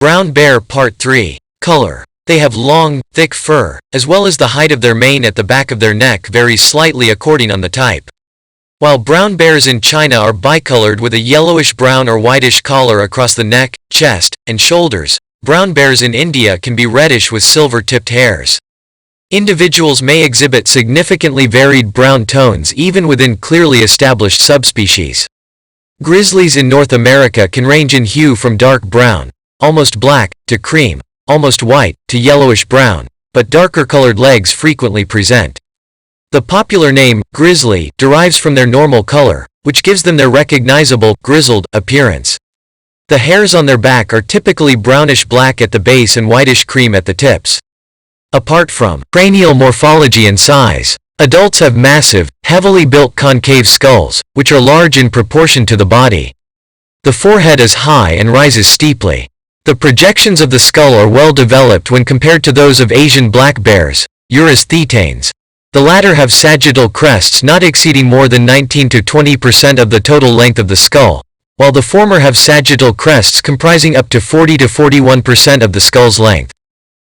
Brown bear Part 3. Color. They have long, thick fur, as well as the height of their mane at the back of their neck varies slightly according on the type. While brown bears in China are bicolored with a yellowish-brown or whitish collar across the neck, chest, and shoulders, brown bears in India can be reddish with silver-tipped hairs. Individuals may exhibit significantly varied brown tones even within clearly established subspecies. Grizzlies in North America can range in hue from dark brown, almost black, to cream, almost white, to yellowish-brown, but darker-colored legs frequently present. The popular name, grizzly, derives from their normal color, which gives them their recognizable, grizzled, appearance. The hairs on their back are typically brownish-black at the base and whitish-cream at the tips. Apart from cranial morphology and size, adults have massive, heavily built concave skulls, which are large in proportion to the body. The forehead is high and rises steeply. The projections of the skull are well developed when compared to those of Asian black bears, Eurysthetanes. The latter have sagittal crests not exceeding more than 19 to 20% of the total length of the skull, while the former have sagittal crests comprising up to 40 to 41% of the skull's length.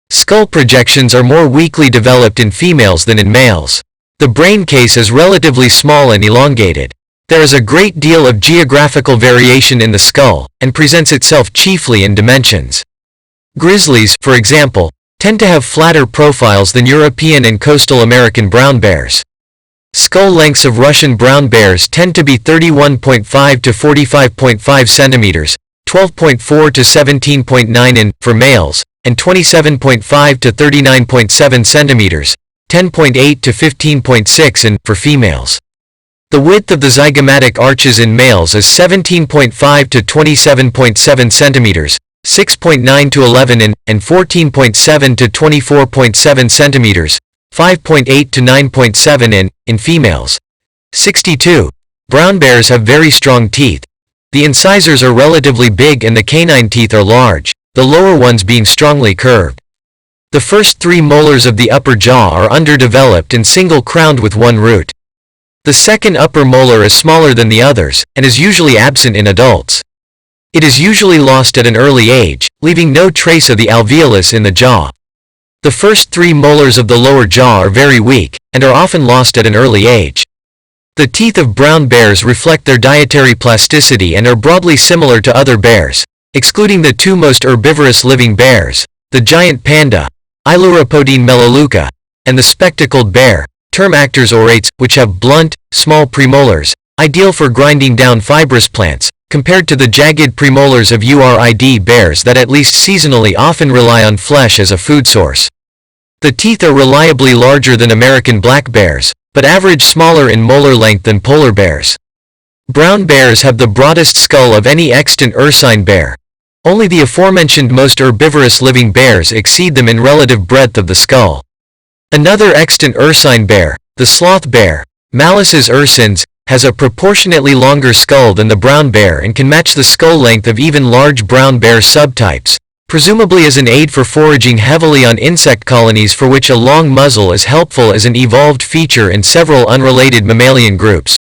Skull projections are more weakly developed in females than in males. The brain case is relatively small and elongated. There is a great deal of geographical variation in the skull, and presents itself chiefly in dimensions. Grizzlies, for example, tend to have flatter profiles than European and coastal American brown bears. Skull lengths of Russian brown bears tend to be 31.5 to 45.5 centimeters, 12.4 to 17.9 in, for males, and 27.5 to 39.7 centimeters, 10.8 to 15.6 in, for females. The width of the zygomatic arches in males is 17.5 to 27.7 centimeters, 6.9 to 11 in, and 14.7 to 24.7 centimeters, 5.8 to 9.7 in females. 62. Brown bears have very strong teeth. The incisors are relatively big and the canine teeth are large, the lower ones being strongly curved. The first three molars of the upper jaw are underdeveloped and single-crowned with one root. The second upper molar is smaller than the others, and is usually absent in adults. It is usually lost at an early age, leaving no trace of the alveolus in the jaw. The first three molars of the lower jaw are very weak, and are often lost at an early age. The teeth of brown bears reflect their dietary plasticity and are broadly similar to other bears, excluding the two most herbivorous living bears, the giant panda, Ailuropodine melaleuca, and the spectacled bear, Termactors aurates, which have blunt, small premolars, ideal for grinding down fibrous plants, compared to the jagged premolars of Urid bears that at least seasonally often rely on flesh as a food source. The teeth are reliably larger than American black bears, but average smaller in molar length than polar bears. Brown bears have the broadest skull of any extant ursine bear. Only the aforementioned most herbivorous living bears exceed them in relative breadth of the skull. Another extant ursine bear, the sloth bear, Malus ursins, has a proportionately longer skull than the brown bear and can match the skull length of even large brown bear subtypes, presumably as an aid for foraging heavily on insect colonies, for which a long muzzle is helpful as an evolved feature in several unrelated mammalian groups.